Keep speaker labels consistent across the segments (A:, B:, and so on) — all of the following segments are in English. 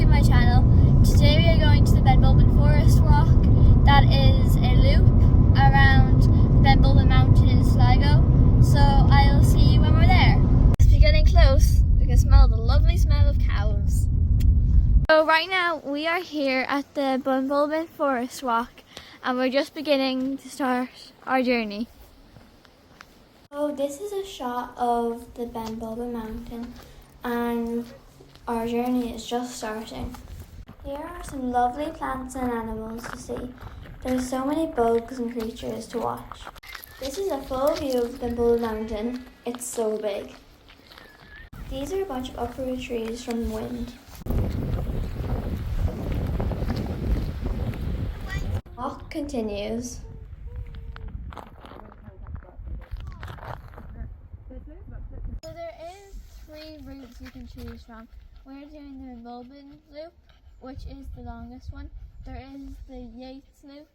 A: my channel. Today we are going to the Benbulben Forest Walk. That is a loop around Benbulben Mountain in Sligo. So I'll see you when we're there. As we're getting close, we can smell the lovely smell of cows. So right now we are here at the Benbulben Forest Walk and we're just beginning to start our journey. So this is a shot of the Benbulben Mountain and our journey is just starting. Here are some lovely plants and animals to see. There's so many bugs and creatures to watch. This is a full view of the Benbulben Mountain. It's so big. These are a bunch of uprooted trees from the wind. Walk continues. So there is 3 routes you can choose from. We're doing the Benbulben loop, which is the longest one. There is the Yates loop,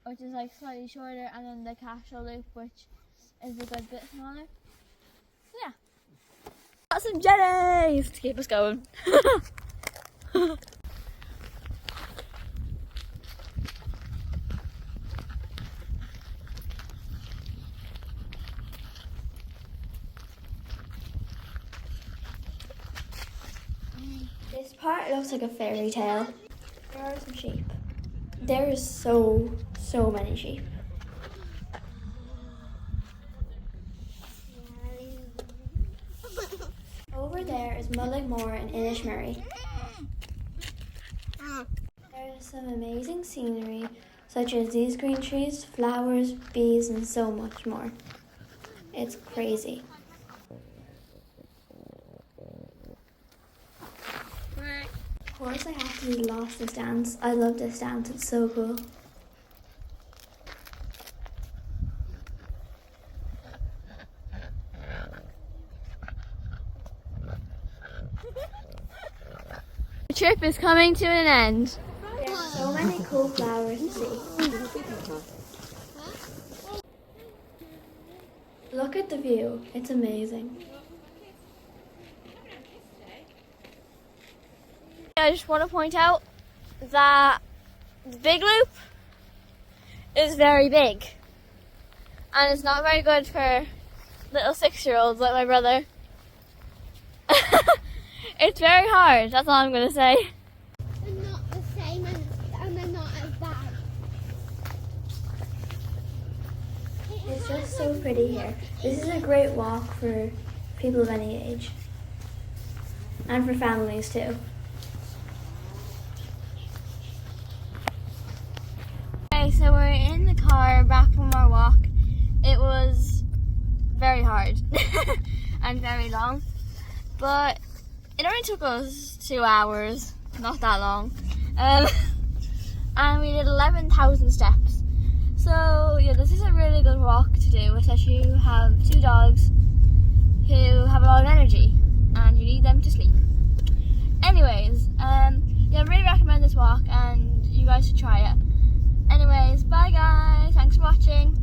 A: which is like slightly shorter, and then the Cashel loop, which is a good bit smaller. So yeah. Got some jellies to keep us going. This part looks like a fairy tale. There are some sheep. There is so many sheep. Over there is Mulligmore and Inishmurray. There is some amazing scenery, such as these green trees, flowers, bees, and so much more. It's crazy. Of course I have to do the last dance. I love this dance, it's so cool. The trip is coming to an end. There are so many cool flowers to see. Look at the view, it's amazing. I just want to point out that the big loop is very big and it's not very good for little 6-year-olds like my brother. It's very hard, that's all I'm going to say.
B: They're not the same and they're not as bad.
A: It's just so pretty here. This is a great walk for people of any age and for families too. So we're in the car back from our walk. It was very hard and very long, but it only took us 2 hours, not that long, and we did 11,000 steps. So yeah, this is a really good walk to do, especially if you have 2 dogs who have a lot of energy and you need them to sleep. Anyways, yeah, I really recommend this walk and you guys should try it. Anyways, bye guys, thanks for watching.